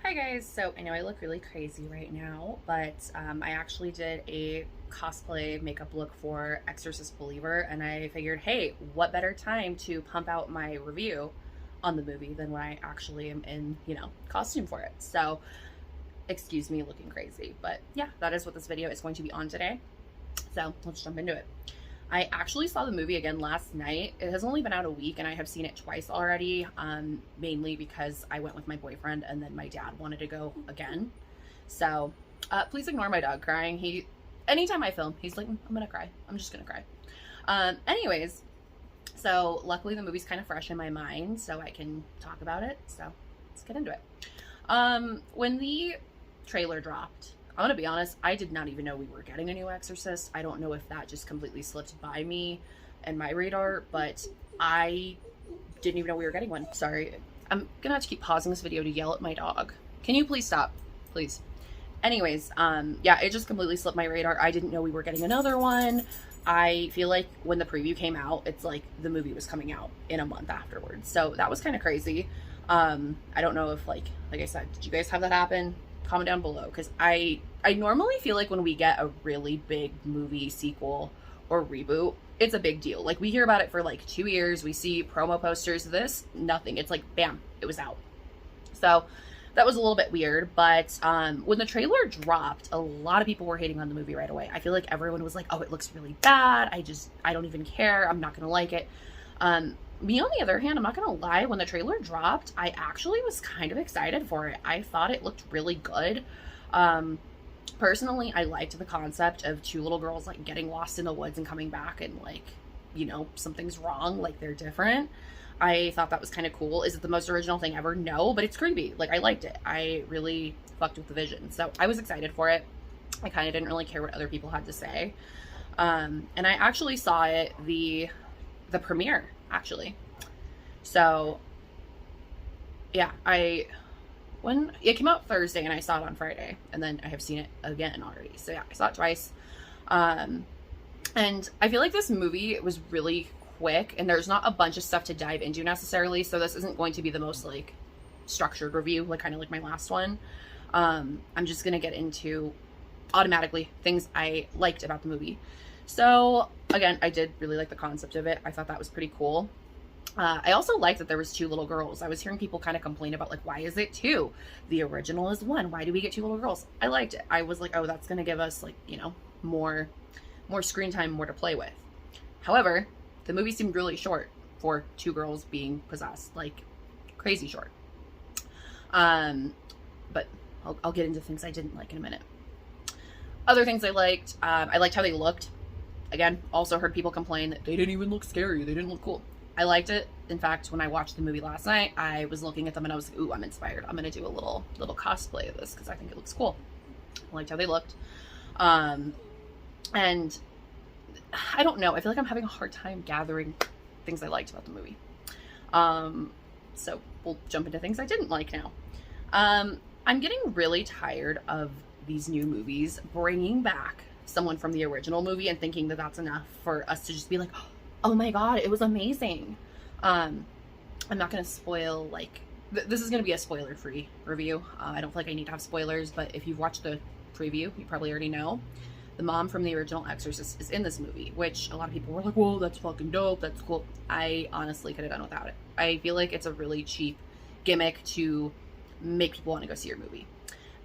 Hi guys, so I know I look really crazy right now, but I actually did a cosplay makeup look for Exorcist Believer, and I figured, hey, what better time to pump out my review on the movie than when I actually am in, costume for it. So, excuse me looking crazy, but yeah, that is what this video is going to be on today. So, let's jump into it. I actually saw the movie again last night. It has only been out a week and I have seen it twice already, mainly because I went with my boyfriend and then my dad wanted to go again. So please ignore my dog crying. Anytime I film, he's like, I'm gonna cry. I'm just gonna cry. Anyways, so luckily the movie's kind of fresh in my mind so I can talk about it. So let's get into it. When the trailer dropped, I'm gonna be honest, I did not even know we were getting a new Exorcist. I don't know if that just completely slipped by me and my radar, but I didn't even know we were getting one. Sorry. I'm gonna have to keep pausing this video to yell at my dog. Can you please stop? Please. Anyways, yeah, it just completely slipped my radar. I didn't know we were getting another one. I feel like when the preview came out, it's like the movie was coming out in a month afterwards. So that was kind of crazy. I don't know if like I said, did you guys have that happen? Comment down below, because I normally feel like when we get a really big movie sequel or reboot, it's a big deal. Like we hear about it for like 2 years, we see promo posters. This nothing, it's like bam, it was out. So that was a little bit weird, but when the trailer dropped, a lot of people were hating on the movie right away. I feel like everyone was like, oh, it looks really bad, I don't even care, I'm not gonna like it. Me, on the other hand, I'm not gonna lie, when the trailer dropped, I actually was kind of excited for it. I thought it looked really good. Personally, I liked the concept of two little girls like getting lost in the woods and coming back and like, something's wrong, like they're different. I thought that was kind of cool. Is it the most original thing ever? No, but it's creepy. Like, I liked it. I really fucked with the vision. So I was excited for it. I kind of didn't really care what other people had to say. And I actually saw it the premiere, actually. So yeah, when it came out Thursday and I saw it on Friday, and then I have seen it again already. So yeah, I saw it twice. And I feel like this movie was really quick and there's not a bunch of stuff to dive into necessarily. So this isn't going to be the most like structured review, like kind of like my last one. I'm just going to get into automatically things I liked about the movie. So again, I did really like the concept of it. I thought that was pretty cool. I also liked that there was two little girls. I was hearing people kind of complain about like, why is it two? The original is one. Why do we get two little girls? I liked it. I was like, oh, that's going to give us like, more screen time, more to play with. However, the movie seemed really short for two girls being possessed, like crazy short. But I'll get into things I didn't like in a minute. Other things I liked how they looked. Again, also heard people complain that they didn't even look scary. They didn't look cool. I liked it. In fact, when I watched the movie last night, I was looking at them and I was like, ooh, I'm inspired. I'm going to do a little cosplay of this because I think it looks cool. I liked how they looked. And I don't know. I feel like I'm having a hard time gathering things I liked about the movie. So we'll jump into things I didn't like now. I'm getting really tired of these new movies bringing back someone from the original movie and thinking that that's enough for us to just be like, oh my god, it was amazing. I'm not gonna spoil, like, this is gonna be a spoiler-free review. I don't feel like I need to have spoilers, but if you've watched the preview, you probably already know. The mom from the original Exorcist is in this movie, which a lot of people were like, whoa, that's fucking dope, that's cool. I honestly could have done without it. I feel like it's a really cheap gimmick to make people want to go see your movie.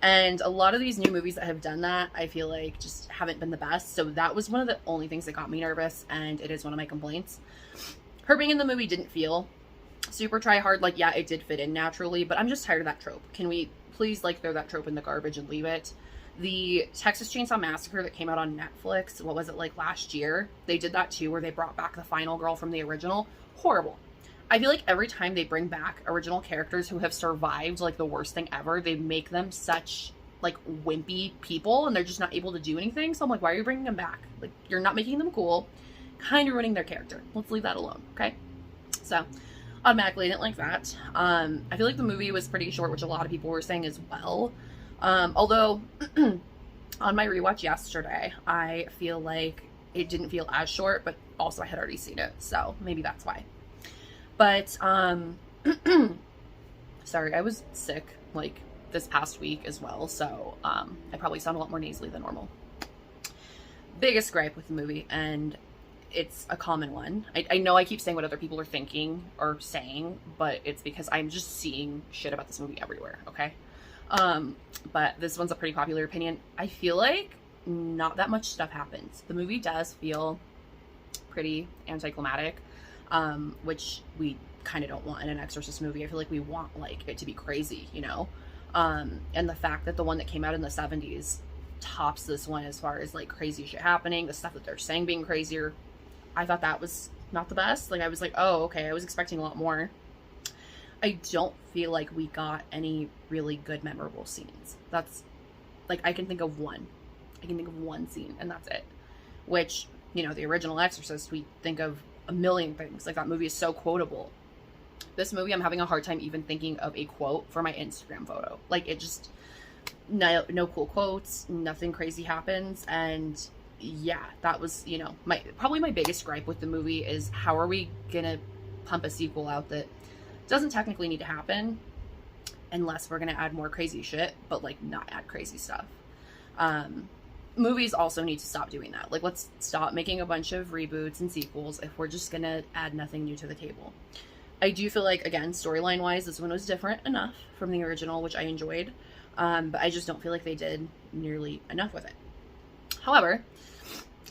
And a lot of these new movies that have done that, I feel like just haven't been the best. So that was one of the only things that got me nervous, and it is one of my complaints. Her being in the movie didn't feel super try hard. Like, yeah, it did fit in naturally, but I'm just tired of that trope. Can we please like throw that trope in the garbage and leave it? The Texas Chainsaw Massacre that came out on Netflix, what was it, like last year? They did that too, where they brought back the final girl from the original. Horrible. I feel like every time they bring back original characters who have survived like the worst thing ever, they make them such like wimpy people and they're just not able to do anything. So I'm like, why are you bringing them back? Like, you're not making them cool, kind of ruining their character. Let's leave that alone, okay? So automatically I didn't like that. I feel like the movie was pretty short, which a lot of people were saying as well. Although on my rewatch yesterday, I feel like it didn't feel as short, but also I had already seen it, so maybe that's why. But sorry, I was sick like this past week as well, so I probably sound a lot more nasally than normal. Biggest gripe with the movie, and it's a common one. I know I keep saying what other people are thinking or saying, but it's because I'm just seeing shit about this movie everywhere, okay? But this one's a pretty popular opinion. I feel like not that much stuff happens. The movie does feel pretty anticlimactic, which we kind of don't want in an Exorcist movie. I feel like we want like it to be crazy, you know? And the fact that the one that came out in the 70s tops this one as far as like crazy shit happening, the stuff that they're saying being crazier, I thought that was not the best. Like I was like, oh, okay, I was expecting a lot more. I don't feel like we got any really good memorable scenes. That's like, I can think of one scene and that's it. Which, you know, the original Exorcist, we think of a million things. Like that movie is so quotable. This movie, I'm having a hard time even thinking of a quote for my Instagram photo. Like it just, no cool quotes, nothing crazy happens. And yeah, that was, you know, probably my biggest gripe with the movie is how are we gonna pump a sequel out that doesn't technically need to happen unless we're gonna add more crazy shit, but like not add crazy stuff. Movies also need to stop doing that. Like let's stop making a bunch of reboots and sequels if we're just gonna add nothing new to the table. I do feel like, again, storyline wise, this one was different enough from the original, which I enjoyed. But I just don't feel like they did nearly enough with it. However,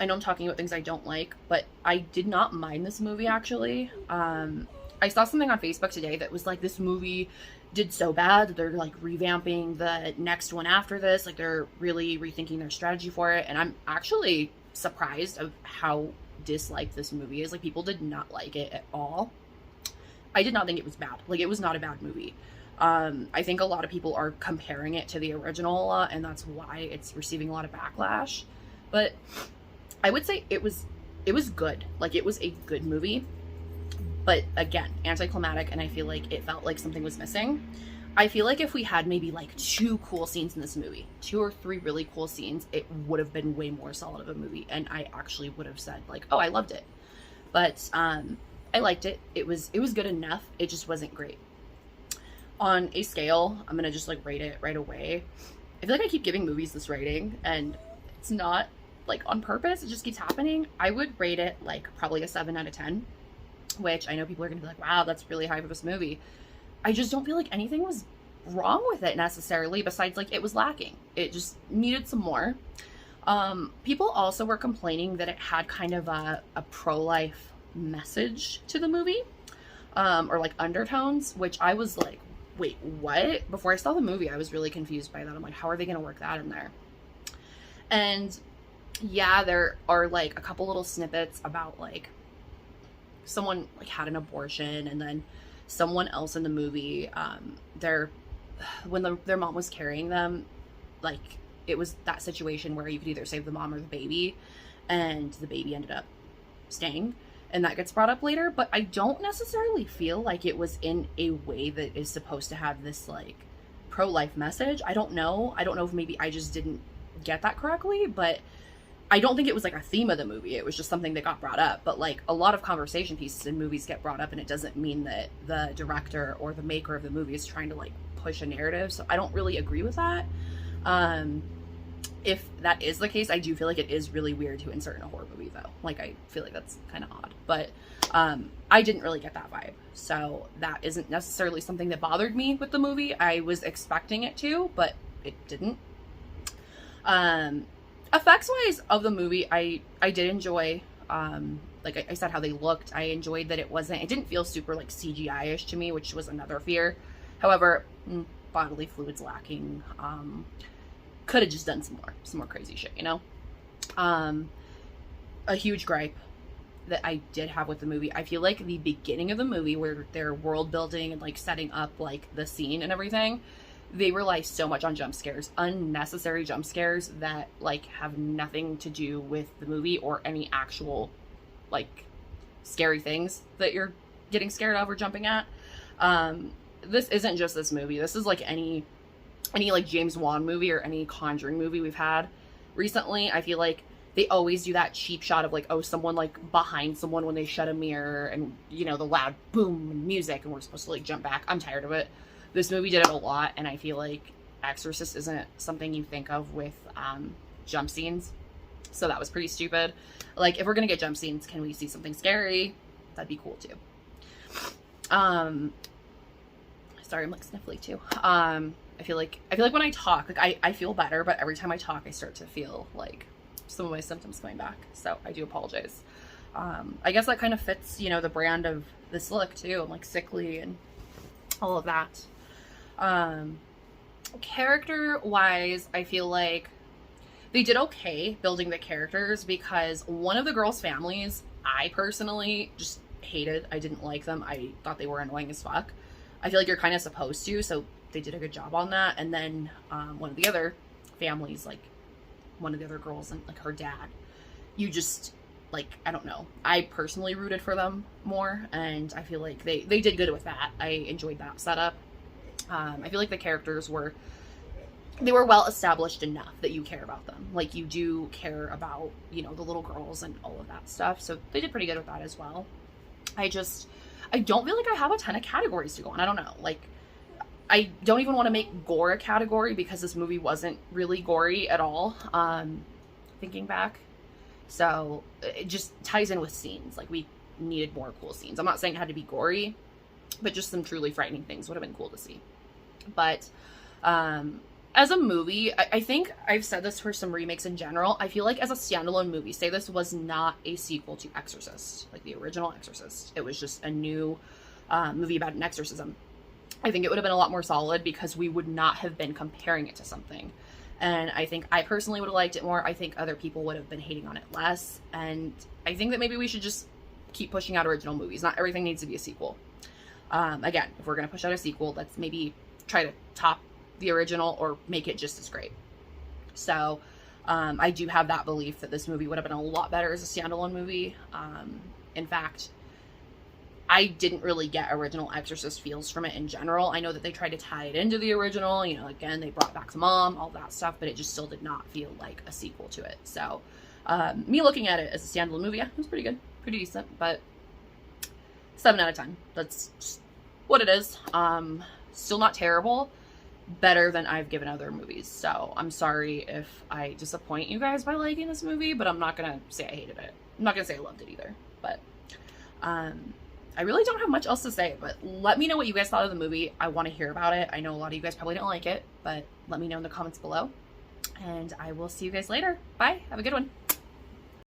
I know I'm talking about things I don't like, but I did not mind this movie, actually. I saw something on Facebook today that was like, this movie did so bad that they're like revamping the next one after this. Like they're really rethinking their strategy for it. And I'm actually surprised of how disliked this movie is. Like people did not like it at all. I did not think it was bad. Like it was not a bad movie. I think a lot of people are comparing it to the original a lot, and that's why it's receiving a lot of backlash. But I would say it was good. Like it was a good movie. But again, anticlimactic, and I feel like it felt like something was missing. I feel like if we had maybe like 2 cool scenes in this movie, 2 or 3 really cool scenes, it would have been way more solid of a movie, and I actually would have said like, oh, I loved it. But I liked it. It was good enough. It just wasn't great. On a scale, I'm gonna just like rate it right away. I feel like I keep giving movies this rating, and it's not like on purpose. It just keeps happening. I would rate it like probably a 7 out of 10, which I know people are gonna be like, wow, that's really high for this movie. I just don't feel like anything was wrong with it necessarily, besides like it was lacking. It just needed some more. People also were complaining that it had kind of a pro-life message to the movie, or like undertones, which I was like, wait, what? Before I saw the movie, I was really confused by that. I'm like, how are they going to work that in there? And yeah, there are like a couple little snippets about like someone like had an abortion, and then someone else in the movie, when their mom was carrying them, like it was that situation where you could either save the mom or the baby, and the baby ended up staying. And that gets brought up later, but I don't necessarily feel like it was in a way that is supposed to have this like pro-life message. I don't know if maybe I just didn't get that correctly, but I don't think it was like a theme of the movie. It was just something that got brought up. But like a lot of conversation pieces in movies get brought up, and it doesn't mean that the director or the maker of the movie is trying to like push a narrative. So I don't really agree with that. If that is the case, I do feel like it is really weird to insert in a horror movie, though. Like, I feel like that's kind of odd. But I didn't really get that vibe. So that isn't necessarily something that bothered me with the movie. I was expecting it to, but it didn't. Effects-wise of the movie, I did enjoy, like I said, how they looked. I enjoyed that it didn't feel super, like, CGI-ish to me, which was another fear. However, bodily fluids lacking, could have just done some more crazy shit, you know? A huge gripe that I did have with the movie, I feel like the beginning of the movie where they're world building and like setting up like the scene and everything, they rely so much on jump scares, unnecessary jump scares that like have nothing to do with the movie or any actual like scary things that you're getting scared of or jumping at. This isn't just this movie. This is like any like James Wan movie or any Conjuring movie we've had recently. I feel like they always do that cheap shot of like, oh, someone like behind someone when they shut a mirror, and you know, the loud boom and music, and we're supposed to like jump back. I'm tired of it. This movie did it a lot, and I feel like Exorcist isn't something you think of with jump scenes. So that was pretty stupid. Like, if we're gonna get jump scenes, can we see something scary? That'd be cool too. Sorry, I'm like sniffly too. I feel like when I talk, like I feel better, but every time I talk, I start to feel like some of my symptoms coming back. So I do apologize. I guess that kind of fits, you know, the brand of this look too. I'm like sickly and all of that. Character wise, I feel like they did okay building the characters, because one of the girls' families I personally just hated. I didn't like them. I thought they were annoying as fuck. I feel like you're kind of supposed to, so they did a good job on that. And then one of the other families, like one of the other girls and like her dad, you just, like, I don't know. I personally rooted for them more, and I feel like they did good with that. I enjoyed that setup. I feel like the characters were well established enough that you care about them. Like, you do care about, you know, the little girls and all of that stuff. So they did pretty good with that as well. I don't feel like I have a ton of categories to go on. I don't know. Like, I don't even want to make gore a category, because this movie wasn't really gory at all, thinking back. So it just ties in with scenes. Like, we needed more cool scenes. I'm not saying it had to be gory, but just some truly frightening things would have been cool to see. But as a movie, I think I've said this for some remakes in general. I feel like as a standalone movie, say this was not a sequel to Exorcist, like the original Exorcist. It was just a new movie about an exorcism. I think it would have been a lot more solid, because we would not have been comparing it to something. And I think I personally would have liked it more. I think other people would have been hating on it less. And I think that maybe we should just keep pushing out original movies. Not everything needs to be a sequel. Again, if we're going to push out a sequel, let's maybe try to top the original or make it just as great. So I do have that belief that this movie would have been a lot better as a standalone movie. In fact, I didn't really get original Exorcist feels from it in general. I know that they tried to tie it into the original, you know, again, they brought back the mom, all that stuff, but it just still did not feel like a sequel to it. So me looking at it as a standalone movie, yeah, it was pretty good, pretty decent, but 7 out of 10. That's just what it is. Still not terrible. Better than I've given other movies. So I'm sorry if I disappoint you guys by liking this movie, but I'm not gonna say I hated it. I'm not gonna say I loved it either. But I really don't have much else to say, but let me know what you guys thought of the movie. I want to hear about it. I know a lot of you guys probably don't like it, but let me know in the comments below. And I will see you guys later. Bye. Have a good one.